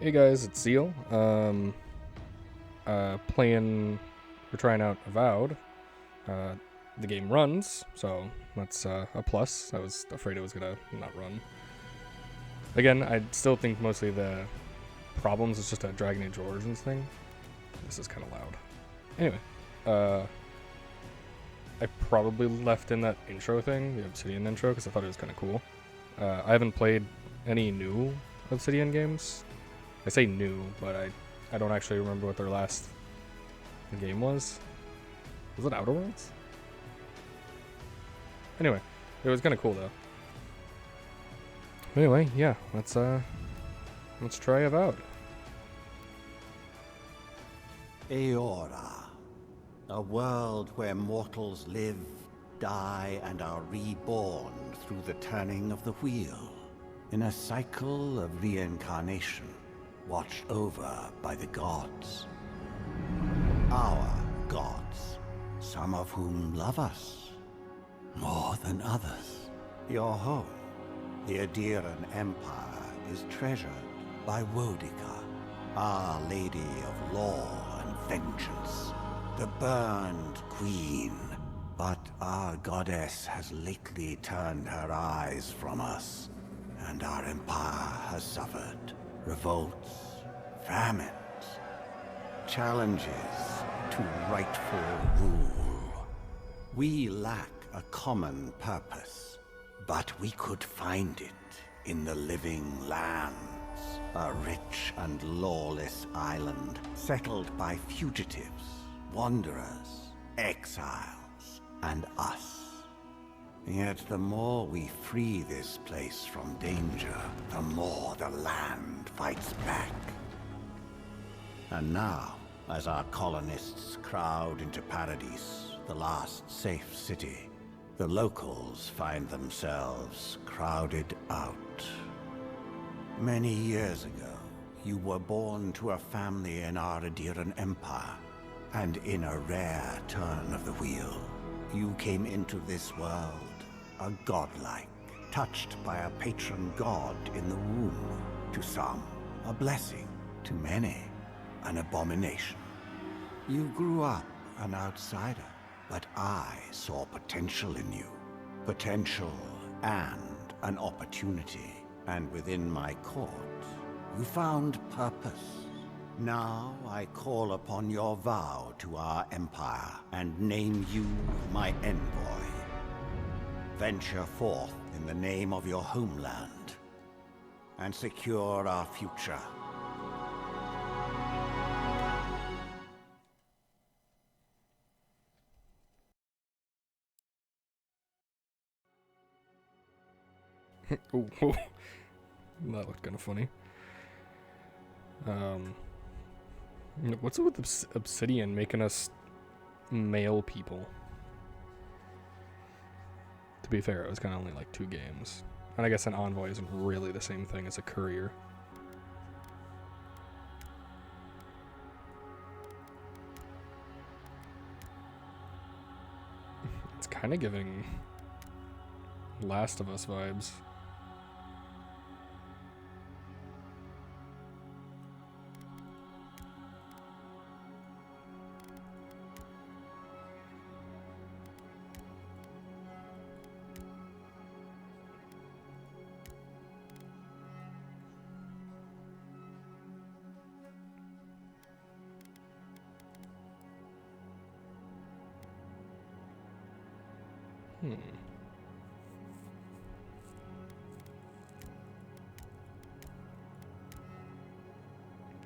Hey guys, it's Zeal. We're trying out Avowed. The game runs, so that's a plus. I was afraid it was gonna not run. Again, I still think mostly the problems is just a Dragon Age Origins thing. This is kind of loud. Anyway, uh, I probably left in that intro thing, the Obsidian intro, because I thought it was kind of cool. I haven't played any new Obsidian games. I say new, but I don't actually remember what their last game was. Was it Outer Worlds? Anyway, it was kind of cool though. Anyway, yeah, let's try Avowed. Eora, a world where mortals live, die, and are reborn through the turning of the wheel, in a cycle of reincarnation, watched over by the gods. Our gods, some of whom love us more than others. Your home, the Adiran Empire, is treasured by Wodica, Our Lady of Law and Vengeance, the burned queen. But our goddess has lately turned her eyes from us, and our empire has suffered revolts, famines, challenges to rightful rule. We lack a common purpose, but we could find it in the living lands. A rich and lawless island settled by fugitives, wanderers, exiles, and us. Yet the more we free this place from danger, the more the land fights back. And now, as our colonists crowd into Paradise, the last safe city, the locals find themselves crowded out. Many years ago, you were born to a family in our Adiran Empire, and in a rare turn of the wheel, you came into this world a godlike, touched by a patron god in the womb. To some, a blessing. To many, an abomination. You grew up an outsider, but I saw potential in you. Potential and an opportunity. And within my court, you found purpose. Now I call upon your vow to our empire and name you my envoy. Venture forth in the name of your homeland and secure our future. Ooh, that looked kind of funny. What's it with Obsidian making us male people? To be fair, it was kind of only like 2 games. And I guess an envoy isn't really the same thing as a courier. It's kind of giving Last of Us vibes.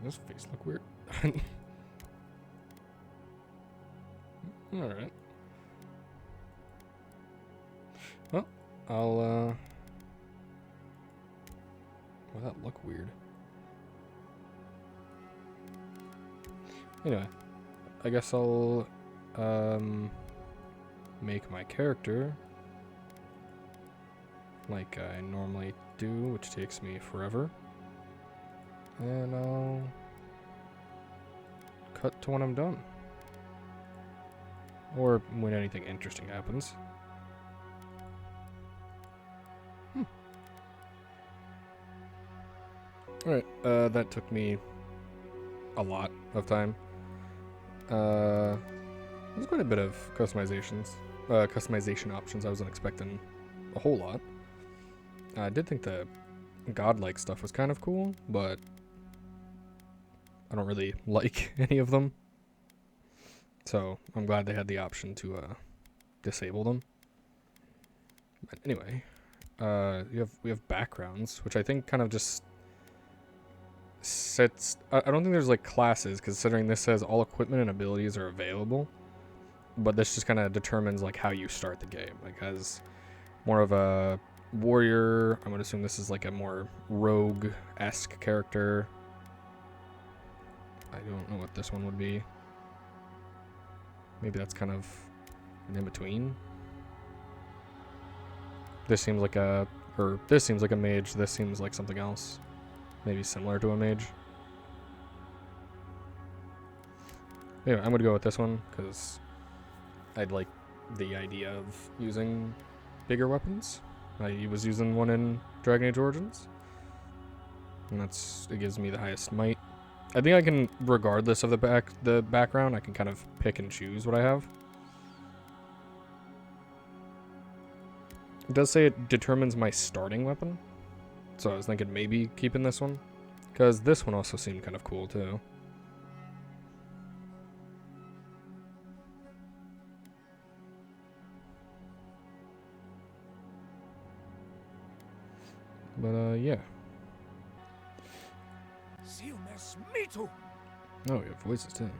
Does his face look weird? Alright. Well, I'll, Well, that look weird. Anyway, I guess I'll, make my character like I normally do, which takes me forever. And I'll cut to when I'm done. Or when anything interesting happens. Alright, that took me a lot of time. There's quite a bit of customization options. I wasn't expecting a whole lot. I did think the godlike stuff was kind of cool, but I don't really like any of them. So I'm glad they had the option to disable them. But anyway, we have backgrounds, which I think kind of just sets. I don't think there's like classes, considering this says all equipment and abilities are available. But this just kind of determines like how you start the game. Like as more of a warrior, I'm gonna assume this is like a more rogue-esque character. I don't know what this one would be. Maybe that's kind of an in-between. This seems like a mage. This seems like something else. Maybe similar to a mage. Anyway, I'm gonna go with this one because I'd like the idea of using bigger weapons. I was using one in Dragon Age Origins, and it gives me the highest might. I think I can, regardless of the background, I can kind of pick and choose what I have. It does say it determines my starting weapon, so I was thinking maybe keeping this one, because this one also seemed kind of cool too. But yeah. Oh, we have voices too.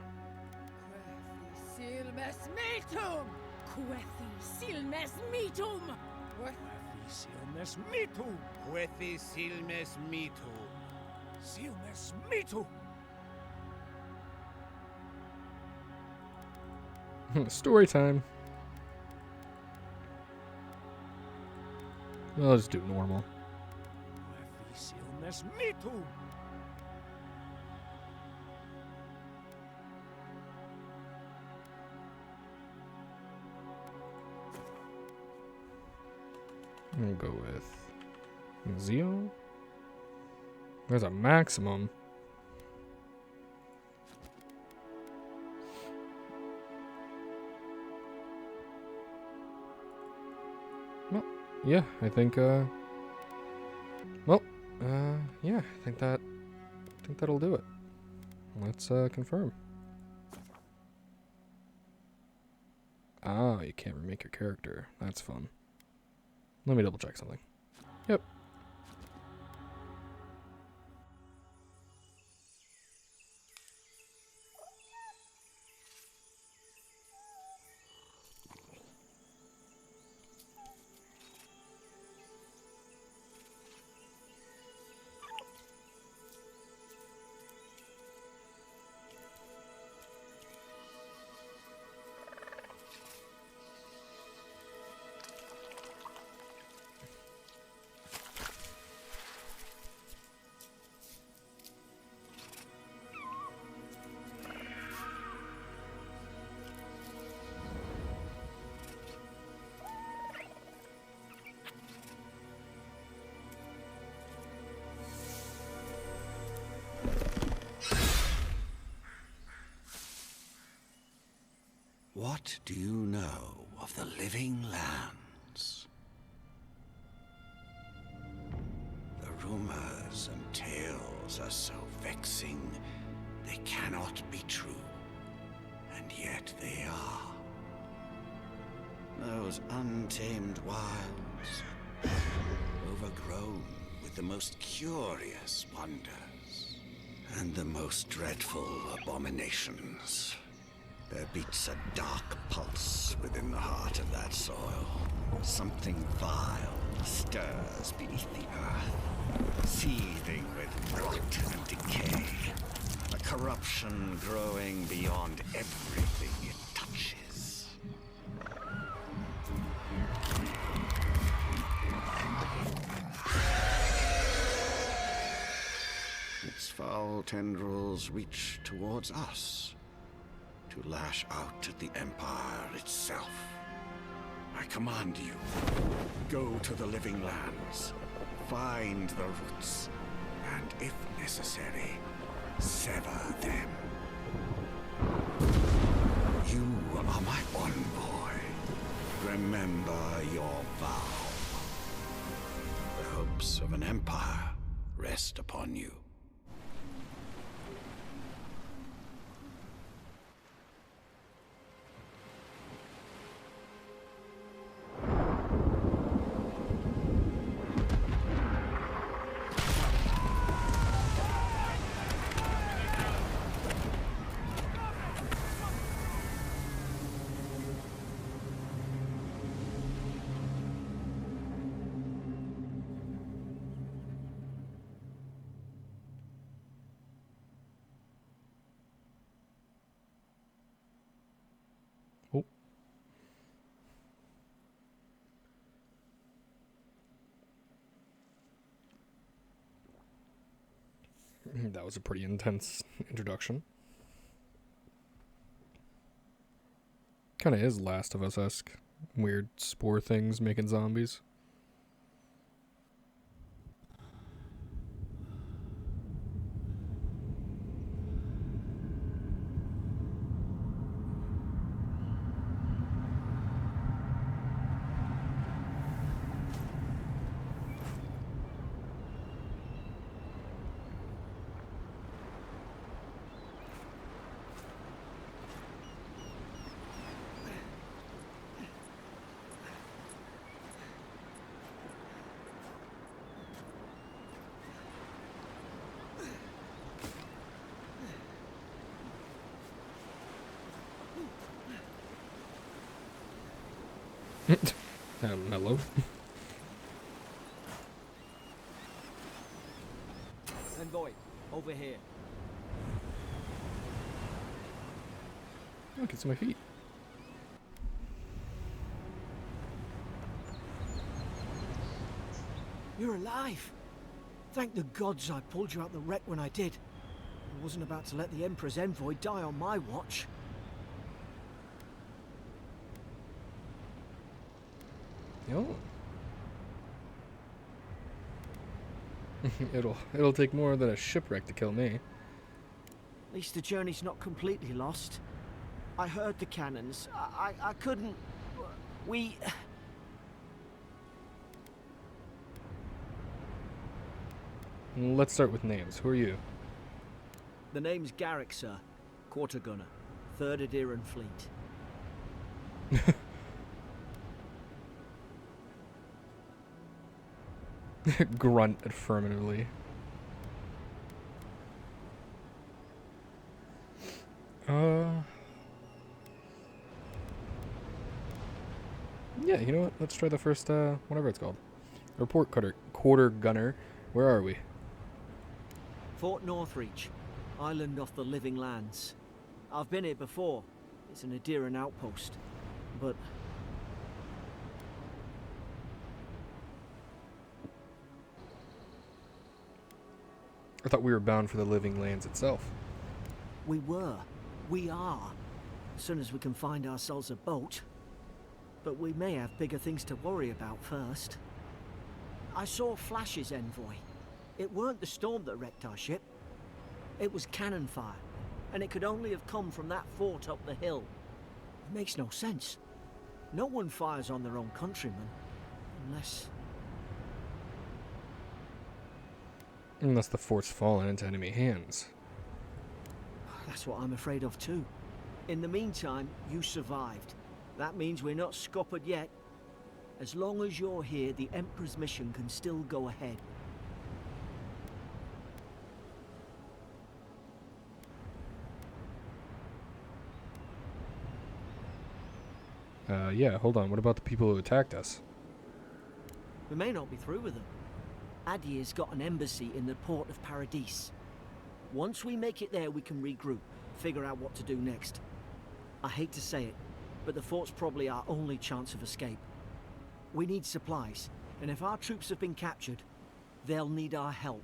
Story time. I'll just do normal. I'm gonna go with Zio. There's a maximum. Well, yeah, I think yeah, I think that'll do it. Let's confirm. Ah, you can't remake your character. That's fun. Let me double check something. Yep. What do you know of the living lands? The rumors and tales are so vexing, they cannot be true. And yet they are. Those untamed wilds, overgrown with the most curious wonders and the most dreadful abominations. There beats a dark pulse within the heart of that soil. Something vile stirs beneath the earth, seething with rot and decay. A corruption growing beyond everything it touches. Its foul tendrils reach towards us, to lash out at the Empire itself. I command you, go to the living lands, find the roots, and if necessary, sever them. You are my envoy. Remember your vow. The hopes of an empire rest upon you. Oh. That was a pretty intense introduction. Kind of is Last of Us-esque. Weird spore things making zombies. Hello. Envoy, over here. Look, it's my feet. You're alive. Thank the gods I pulled you out the wreck when I did. I wasn't about to let the Emperor's envoy die on my watch. Oh. it'll take more than a shipwreck to kill me. At least the journey's not completely lost. I heard the cannons. I couldn't... We... Let's start with names. Who are you? The name's Garrick, sir. Quarter gunner. 3rd Adiran Fleet. Grunt affirmatively. Yeah, you know what? Let's try the first, whatever it's called. Report quarter gunner. Where are we? Fort Northreach. Island off the Living Lands. I've been here before. It's an Adiran outpost. But... I thought we were bound for the Living Lands itself. we were. We are. As soon as we can find ourselves a boat. But we may have bigger things to worry about first. I saw flashes, Envoy. It weren't the storm that wrecked our ship. It was cannon fire. And it could only have come from that fort up the hill. It makes no sense. No one fires on their own countrymen. Unless the fort's fallen into enemy hands. That's what I'm afraid of too. In the meantime, you survived. That means we're not scuppered yet. As long as you're here, the Emperor's mission can still go ahead. Yeah, hold on. What about the people who attacked us? We may not be through with them. Adir's got an embassy in the port of Paradis. Once we make it there, we can regroup, figure out what to do next. I hate to say it, but the fort's probably our only chance of escape. We need supplies, and if our troops have been captured, they'll need our help.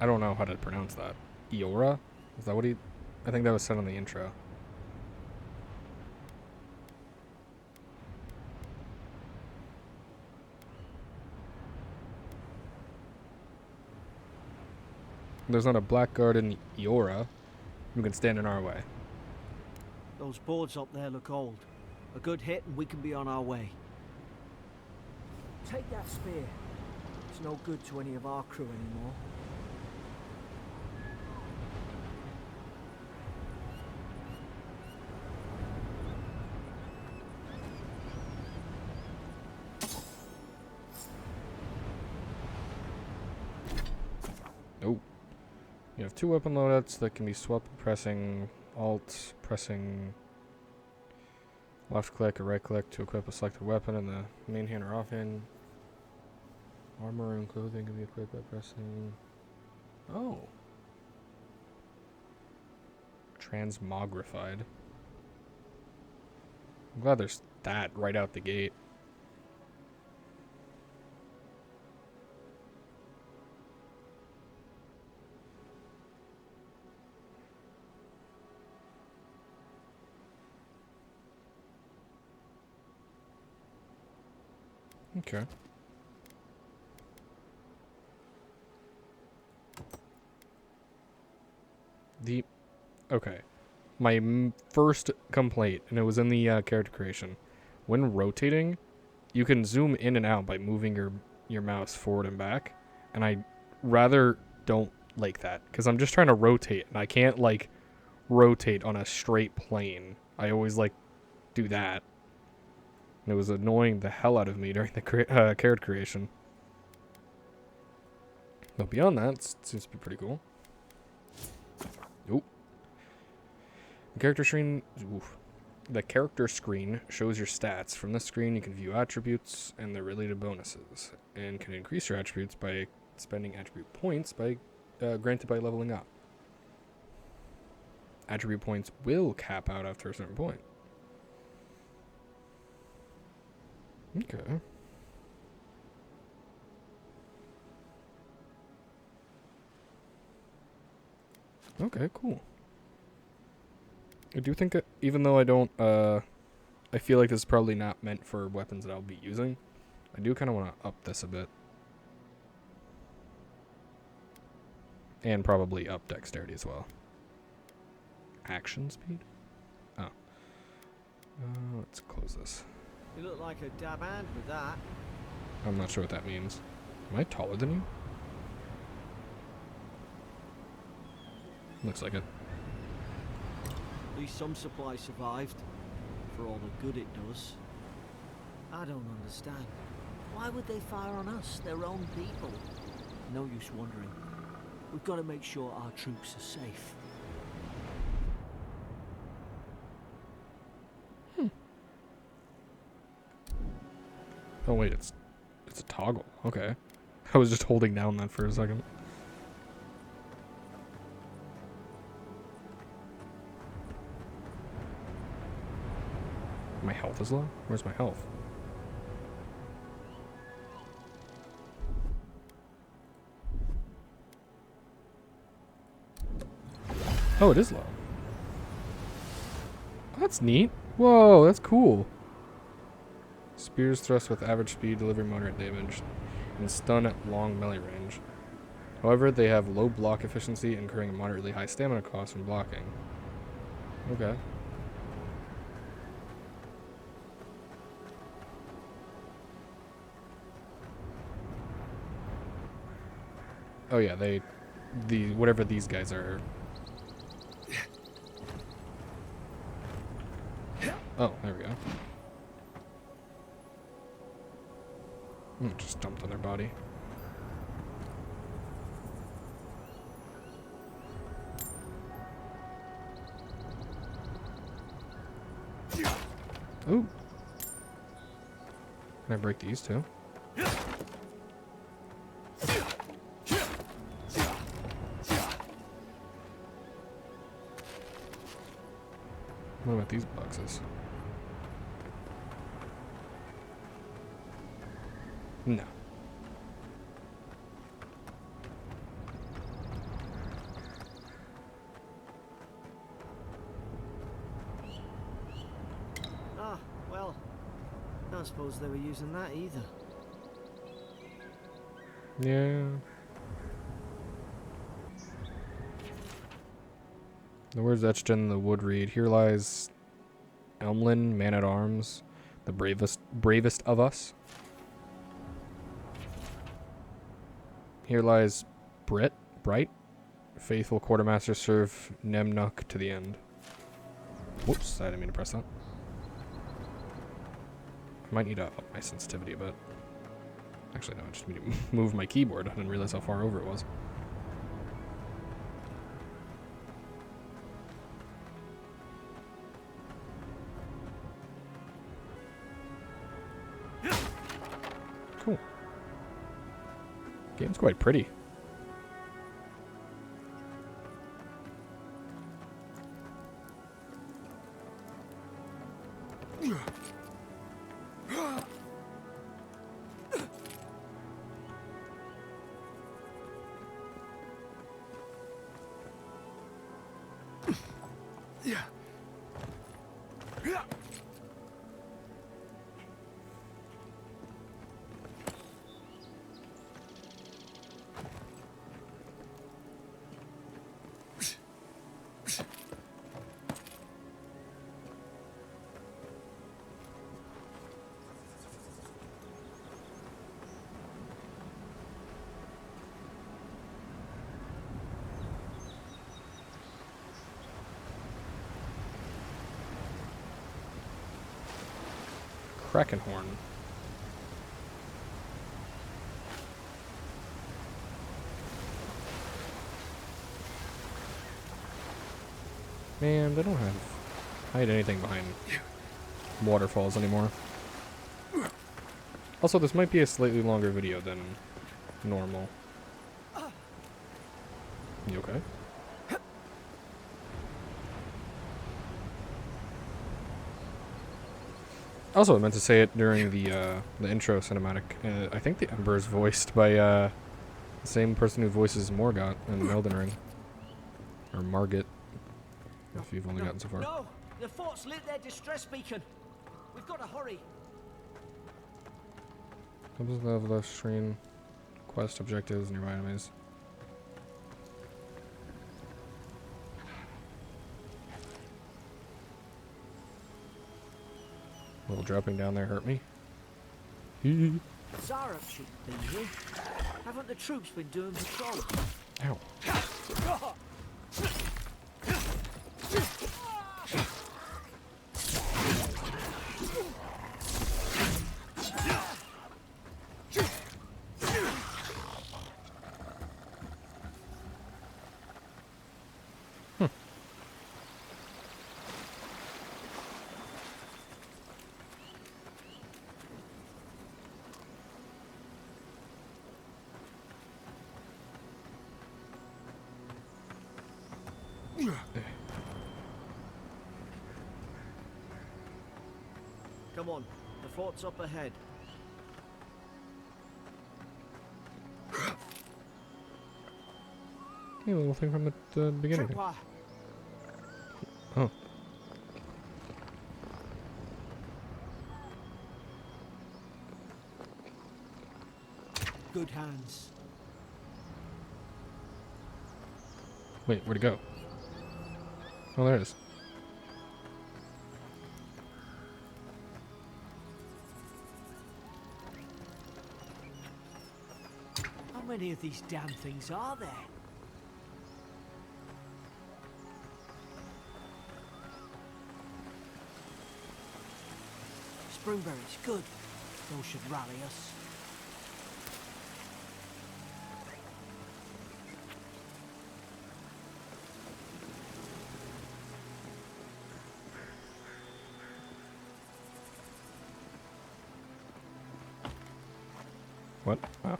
I don't know how to pronounce that. Eora? Is that what he... I think that was said on the intro. There's not a blackguard in Eora who can stand in our way. Those boards up there look old. A good hit and we can be on our way. Take that spear. It's no good to any of our crew anymore. Oh. You have 2 weapon loadouts that can be swapped pressing Alt, pressing left click or right click to equip a selected weapon in the main hand or offhand. Armor and clothing can be equipped by pressing... Oh. Transmogrified. I'm glad there's that right out the gate. Okay. Okay. My first complaint, and it was in the character creation. When rotating, you can zoom in and out by moving your mouse forward and back, and I rather don't like that because I'm just trying to rotate, and I can't like rotate on a straight plane. I always like do that. And it was annoying the hell out of me during the character creation. But beyond that, it seems to be pretty cool. Oop. The character screen... Oof. The character screen shows your stats. From this screen, you can view attributes and their related bonuses, and can increase your attributes by spending attribute points granted by leveling up. Attribute points will cap out after a certain point. Okay. Okay, cool. I do think that even though I don't, I feel like this is probably not meant for weapons that I'll be using, I do kind of want to up this a bit. And probably up dexterity as well. Action speed? Oh. Let's close this. You look like a dab hand with that. I'm not sure what that means. Am I taller than you? Looks like it. At least some supply survived. For all the good it does. I don't understand. Why would they fire on us, their own people? No use wondering. We've got to make sure our troops are safe. Oh wait, it's a toggle. Okay. I was just holding down that for a second. My health is low? Where's my health? Oh, it is low. That's neat. Whoa, that's cool. Spears thrust with average speed, deliver moderate damage, and stun at long melee range. However, they have low block efficiency, incurring a moderately high stamina cost from blocking. Okay. Oh yeah, whatever these guys are. Oh, there we go. Just dumped on their body. Ooh. Can I break these too? What about these boxes? No. Don't suppose they were using that either. Yeah. The words etched in the wood read, "Here lies Elmlin, man-at-arms, the bravest of us. Here lies Bright, faithful quartermaster, serve Nemnuk to the end." Whoops, I didn't mean to press that. I might need to up my sensitivity a bit. Actually, no, I just need to move my keyboard. I didn't realize how far over it was. Cool. Game's quite pretty. Krakenhorn. Man, they don't hide anything behind waterfalls anymore. Also, this might be a slightly longer video than normal. You okay? Also, I meant to say it during the intro cinematic. I think the Ember is voiced by the same person who voices Morgott in Elden Ring. Or Margit, if you've only gotten so far. No! The fort's lit their distress beacon! We've got to hurry! Helps the left screen. Quest objectives, nearby enemies. A little dropping down there hurt me. Zara shouldn't be here. Haven't the troops been doing patrol? Ow. Come on, the fort's up ahead. Hey, little thing from the beginning. Tripwire. Oh. Good hands. Wait, where'd it go? Oh, there it is. How many of these damn things are there? Springberries, good. Those should rally us. What? Oh.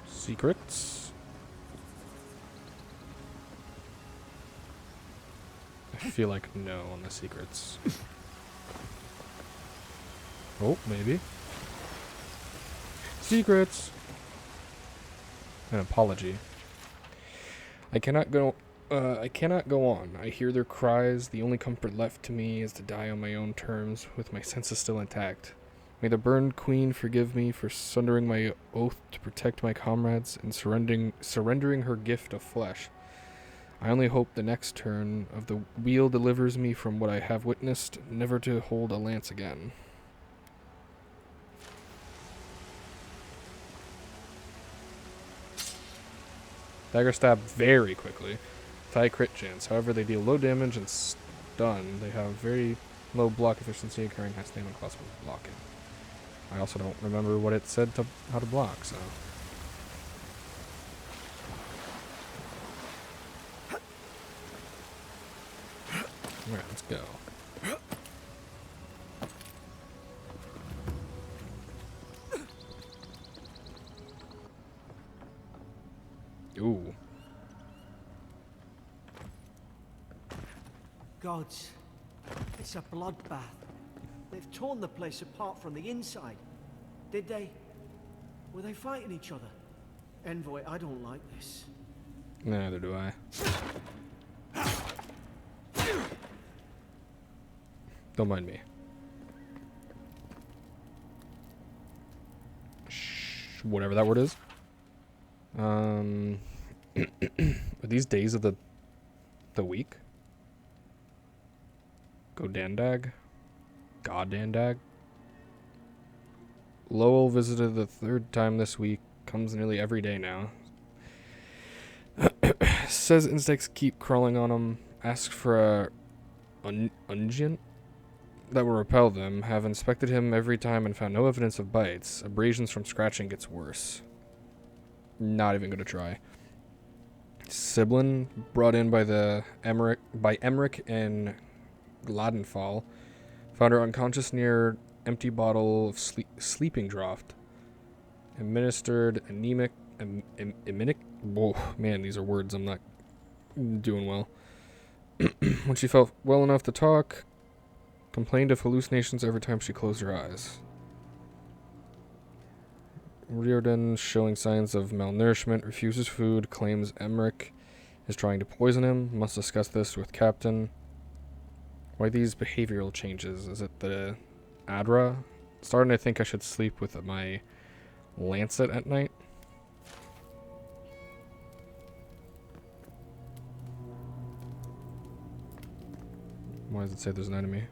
Secrets? I feel like no on the secrets. Oh, maybe. Secrets. An apology. I cannot go on. I hear their cries. The only comfort left to me is to die on my own terms, with my senses still intact. May the burned queen forgive me for sundering my oath to protect my comrades and surrendering her gift of flesh. I only hope the next turn of the wheel delivers me from what I have witnessed, never to hold a lance again. Dagger stab very quickly. High crit chance. However, they deal low damage and stun. They have very low block efficiency, carrying high stamina cost with blocking. I also don't remember what it said to how to block, so. Alright, let's go. Ooh. Gods, it's a bloodbath. They've torn the place apart from the inside. Did they? Were they fighting each other? Envoy, I don't like this. Neither do I. Don't mind me. Shh, whatever that word is. Are these days of the week? Godandag? Godandag? Lowell visited the third time this week. Comes nearly every day now. Says insects keep crawling on him. Asks for a unguent that will repel them. Have inspected him every time and found no evidence of bites. Abrasions from scratching gets worse. Not even gonna try. Siblin, brought in by Emmerich and Gladenfall, found her unconscious near empty bottle of sleeping draught. Administered anemic. Whoa, man, these are words I'm not doing well. When she felt well enough to talk, complained of hallucinations every time she closed her eyes. Riordan, showing signs of malnourishment, refuses food, claims Emmerich is trying to poison him. Must discuss this with Captain. Why these behavioral changes? Is it the Adra? Starting to think I should sleep with my lancet at night. Why does it say there's an enemy?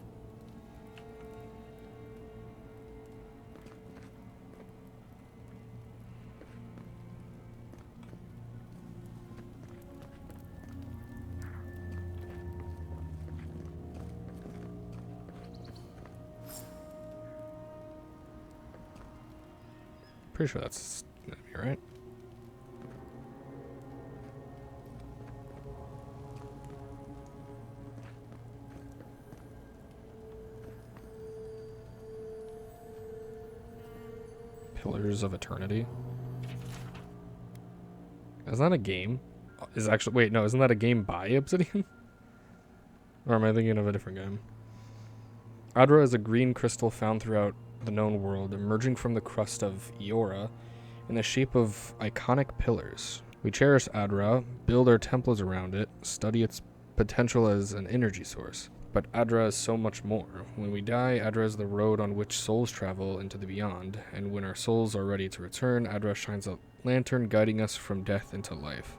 Pretty sure that's an enemy, right? Pillars of Eternity. Is that a game? Is actually wait, no, isn't that a game by Obsidian? Or am I thinking of a different game? Adra is a green crystal found throughout the known world, emerging from the crust of Eora in the shape of iconic pillars. We cherish Adra, build our temples around it, study its potential as an energy source. But Adra is so much more. When we die, Adra is the road on which souls travel into the beyond, and when our souls are ready to return, Adra shines a lantern guiding us from death into life.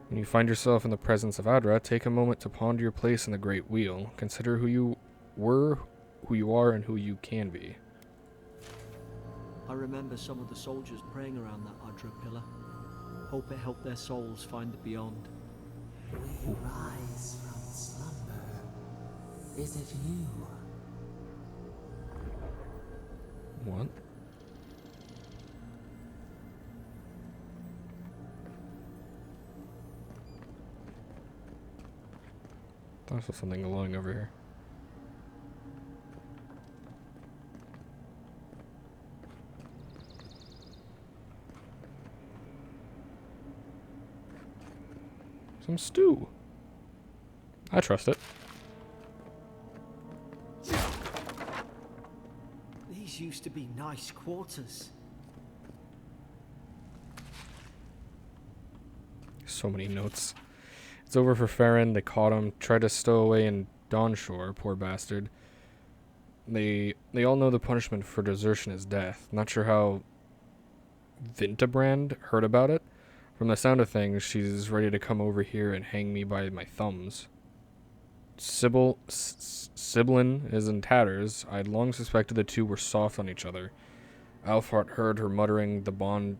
When you find yourself in the presence of Adra, take a moment to ponder your place in the Great Wheel. Consider who you were, who you are, and who you can be. I remember some of the soldiers praying around that Adra pillar. Hope it helped their souls find the beyond. We rise from slumber. Is it you? What? I thought I saw something glowing over here. Some stew. I trust it. These These used to be nice quarters. So many notes. It's over for Farron. They caught him. Tried to stow away in Dawnshore. Poor bastard. They all know the punishment for desertion is death. Not sure how Vintabrand heard about it. From the sound of things, she's ready to come over here and hang me by my thumbs. Sibyllin is in tatters. I'd long suspected the two were soft on each other. Alfart heard her muttering the bond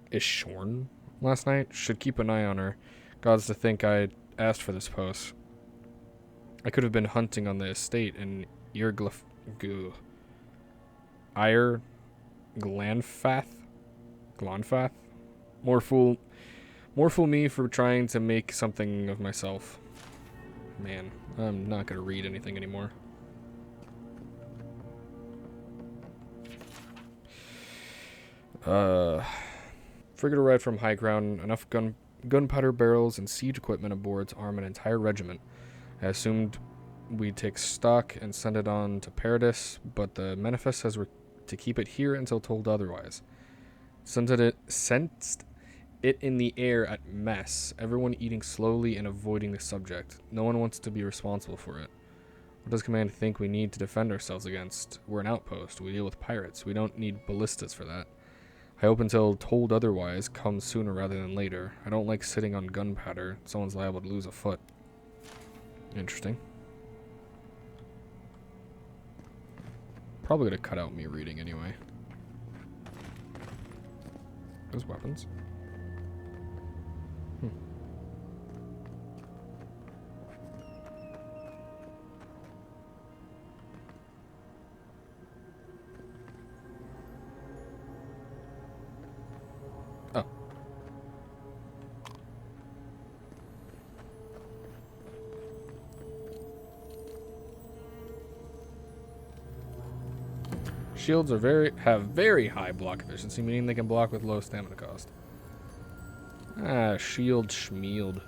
is shorn last night. Should keep an eye on her. Gods to think I asked for this post. I could have been hunting on the estate in Glonfath? More fool me for trying to make something of myself. Man, I'm not gonna read anything anymore. Frigate arrived from high ground. Enough gunpowder barrels and siege equipment aboard to arm an entire regiment. I assumed we'd take stock and send it on to Paradis, but the manifest says we're to keep it here until told otherwise. Sensed it in the air at mess, everyone eating slowly and avoiding the subject. No one wants to be responsible for it. What does Command think we need to defend ourselves against? We're an outpost. We deal with pirates. We don't need ballistas for that. I hope until told otherwise comes sooner rather than later. I don't like sitting on gunpowder. Someone's liable to lose a foot. Interesting. Probably gonna cut out me reading anyway. Those weapons. Oh. Shields have very high block efficiency, meaning they can block with low stamina cost. Ah, shield schmield.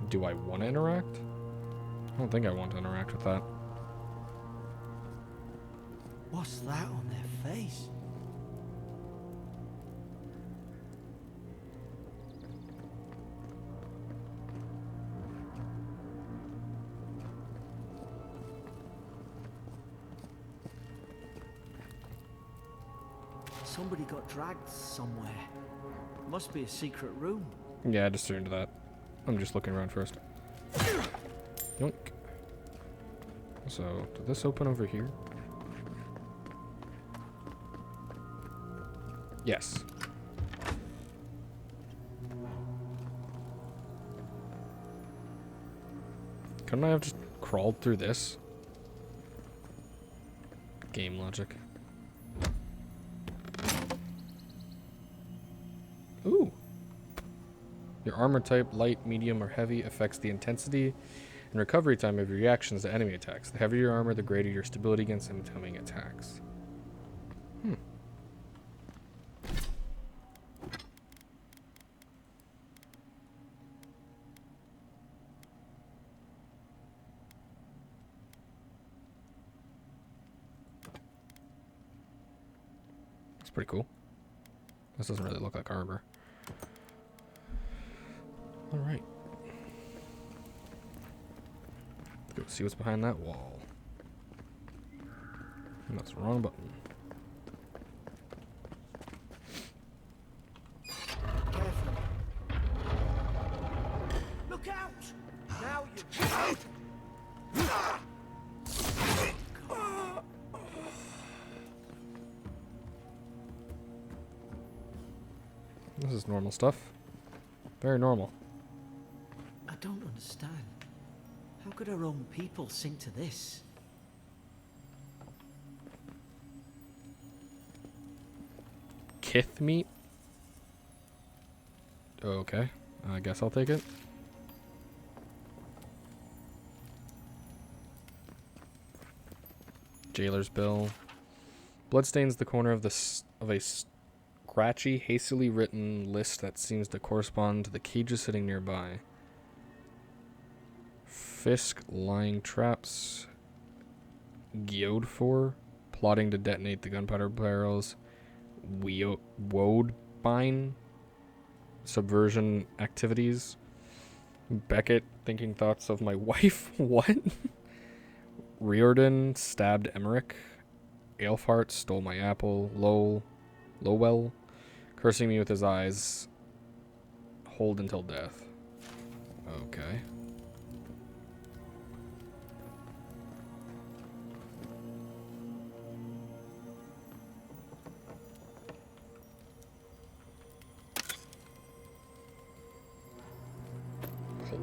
Do I want to interact? I don't think I want to interact with that. What's that on their face? Somebody got dragged somewhere. Must be a secret room. Yeah, I just turned to that. I'm just looking around first. Yoink. So, did this open over here? Yes. Couldn't I have just crawled through this? Game logic. Ooh. Your armor type, light, medium, or heavy, affects the intensity and recovery time of your reactions to enemy attacks. The heavier your armor, the greater your stability against incoming attacks. That's pretty cool. This doesn't really look like armor. Alright. Let's go see what's behind that wall. And that's the wrong button. Careful. Look out! Now you... This is normal stuff. Very normal. I don't understand. How could our own people sink to this? Kith meat? Okay. I guess I'll take it. Jailer's bill. Bloodstains the corner of a scratchy, hastily written list that seems to correspond to the cages sitting nearby. Fisk, lying traps. Geode for, plotting to detonate the gunpowder barrels. Woadbine, subversion activities. Beckett, thinking thoughts of my wife. What? Riordan, stabbed Emmerich. Aelfhart, stole my apple. Lowell, cursing me with his eyes. Hold until death. Okay.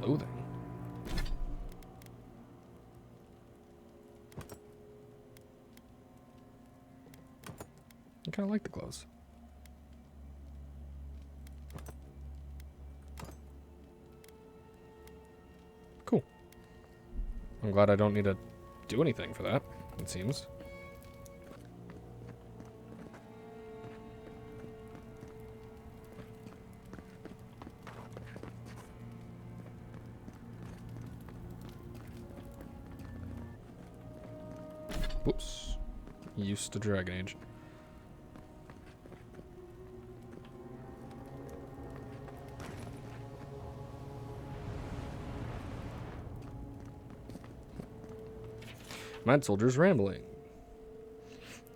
Clothing. I kind of like the clothes. Cool. I'm glad I don't need to do anything for that, it seems. Whoops. Used to Dragon Age. Mad Soldier's rambling.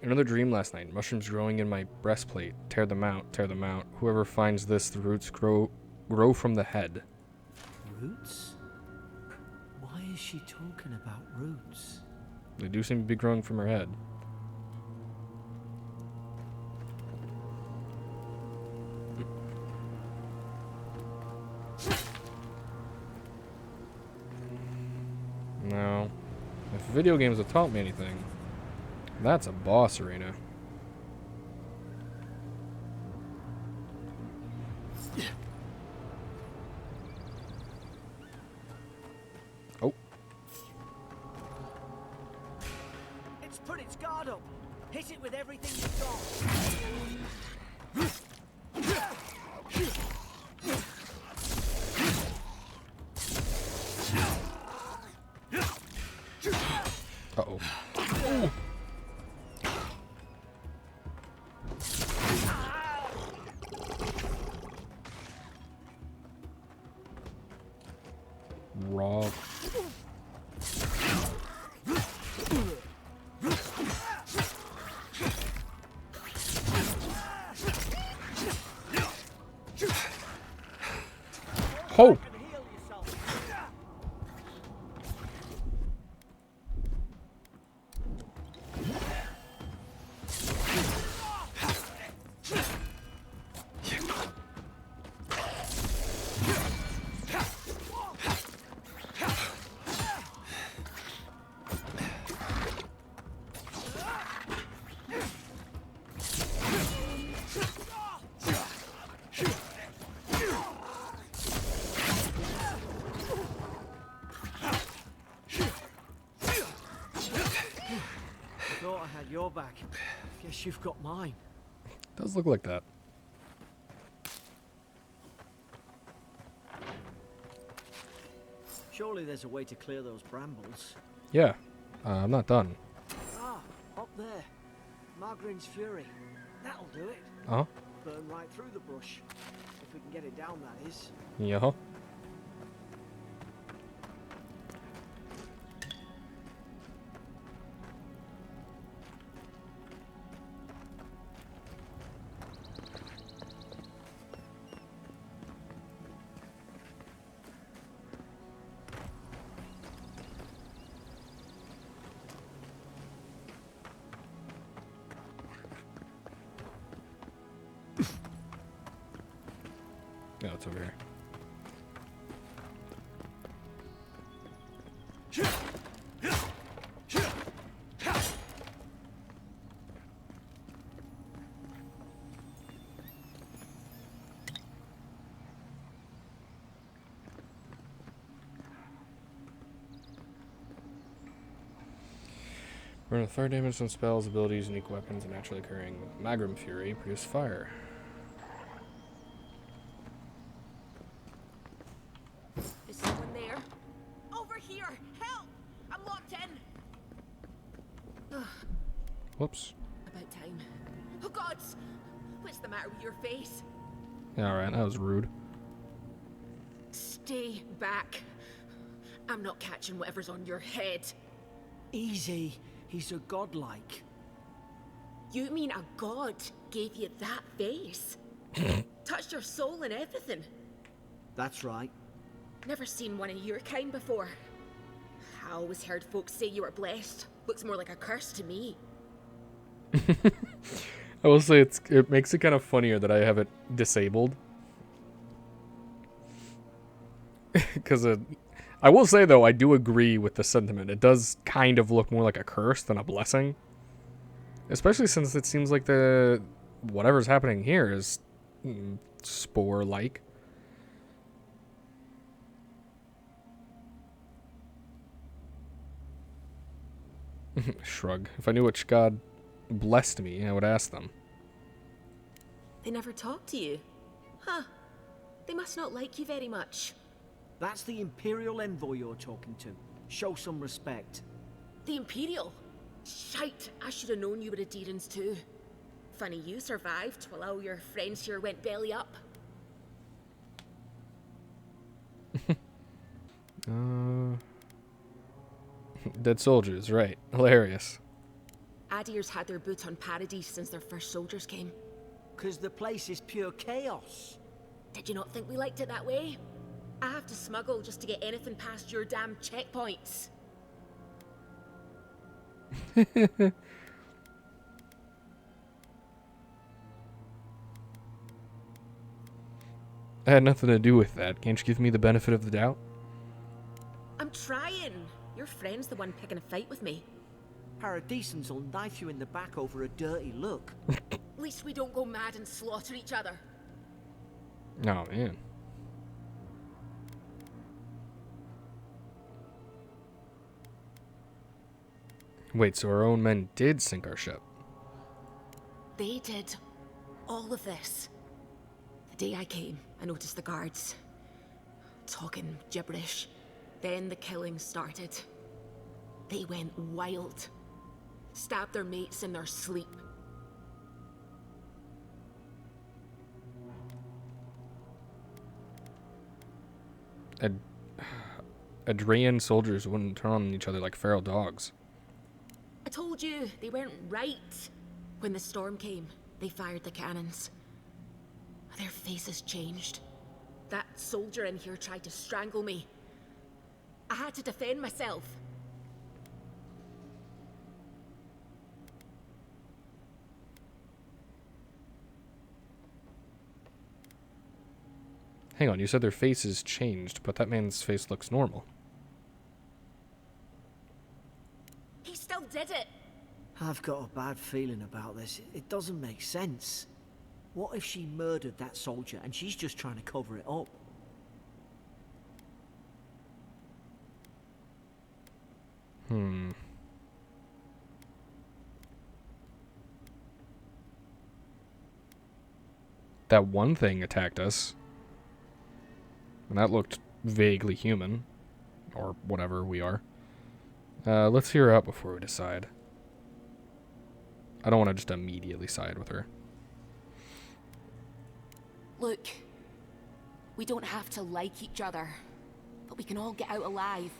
Another dream last night. Mushrooms growing in my breastplate. Tear them out, tear them out. Whoever finds this, the roots grow from the head. Roots? Why is she talking about roots? They do seem to be growing from her head. No. If video games have taught me anything, that's a boss arena. Oh. It's put its guard up. Hit it with everything you've got. Uh-oh. Raw. Ho! Thought I had your back. Guess you've got mine. Does look like that. Surely there's a way to clear those brambles. Yeah. I'm not done. Ah, up there. Margarine's Fury. That'll do it. Uh-huh. Burn right through the brush. If we can get it down, that is. Yeah. No, it's over here. Burn with fire damage on spells, abilities, unique weapons, and naturally occurring Magrum Fury produce fire. Is someone there? Over here! I'm locked in. Whoops. About time. Oh gods! What's the matter with your face? Alright, that was rude. Stay back. I'm not catching whatever's on your head. Easy. He's a godlike. You mean a god gave you that face? Touched your soul and everything? That's right. Never seen one of your kind before. I always heard folks say you were blessed. Looks more like a curse to me. I will say it makes it kind of funnier that I have it disabled. Because I will say, though, I do agree with the sentiment. It does kind of look more like a curse than a blessing. Especially since it seems like whatever's happening here is spore-like. Shrug. If I knew which god blessed me, I would ask them. They never talk to you? Huh. They must not like you very much. That's the Imperial envoy you're talking to. Show some respect. The Imperial? Shite, I should have known you were a Deerans too. Funny you survived while all your friends here went belly up. Dead soldiers, right. Hilarious. Adir's had their boot on Paradise since their first soldiers came. 'Cause the place is pure chaos. Did you not think we liked it that way? I have to smuggle just to get anything past your damn checkpoints. I had nothing to do with that. Can't you give me the benefit of the doubt? I'm trying. Your friend's the one picking a fight with me. Paradisans will knife you in the back over a dirty look. At least we don't go mad and slaughter each other. Oh, man. Wait, so our own men did sink our ship? They did all of this. The day I came, I noticed the guards talking gibberish. Then the killing started. They went wild. Stabbed their mates in their sleep. Adrian soldiers wouldn't turn on each other like feral dogs. I told you, they weren't right. When the storm came, they fired the cannons. Their faces changed. That soldier in here tried to strangle me. I had to defend myself. Hang on, you said their faces changed, but that man's face looks normal. He still did it. I've got a bad feeling about this. It doesn't make sense. What if she murdered that soldier and she's just trying to cover it up? That one thing attacked us. And that looked vaguely human. Or whatever we are. Let's hear her out before we decide. I don't want to just immediately side with her. Look, we don't have to like each other, but we can all get out alive.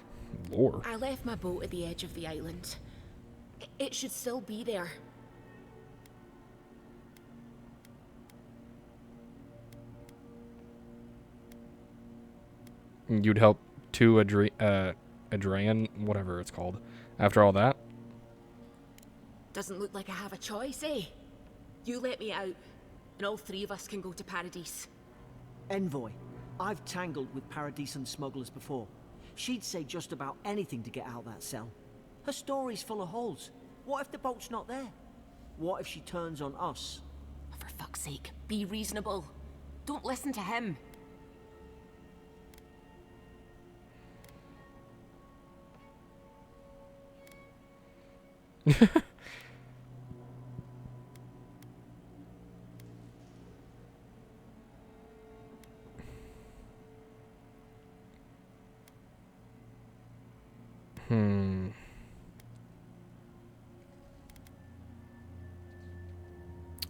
Lore. I left my boat at the edge of the island. It should still be there. You'd help two Adrian, whatever it's called, after all that? Doesn't look like I have a choice, eh? You let me out, and all three of us can go to Paradise. Envoy, I've tangled with Paradisan smugglers before. She'd say just about anything to get out that cell. Her story's full of holes. What if the boat's not there? What if she turns on us? For fuck's sake, be reasonable. Don't listen to him.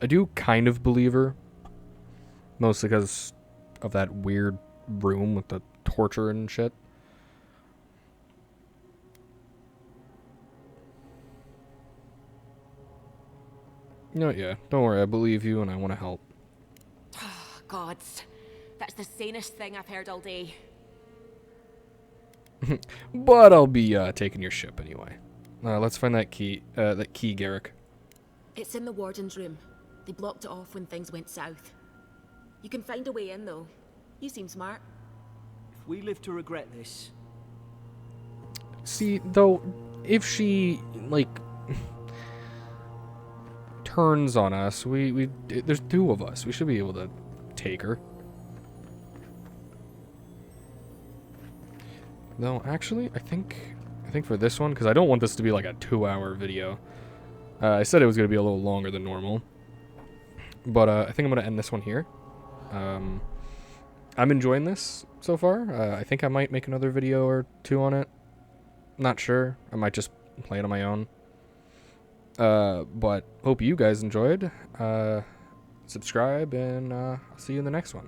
I do kind of believe her. Mostly because of that weird room with the torture and shit. You know what, yeah, don't worry, I believe you and I want to help. Gods, that's the sanest thing I've heard all day. But I'll be taking your ship anyway. Let's find that key, Garrick. It's in the warden's room. They blocked it off when things went south. You can find a way in, though. You seem smart. If we live to regret this, See, though, if she, like, turns on us, there's two of us. We should be able to take her. No, actually, I think for this one, because I don't want this to be like a 2-hour video. I said it was going to be a little longer than normal. But I think I'm going to end this one here. I'm enjoying this so far. I think I might make another video or two on it. Not sure. I might just play it on my own. But hope you guys enjoyed. Subscribe, and I'll see you in the next one.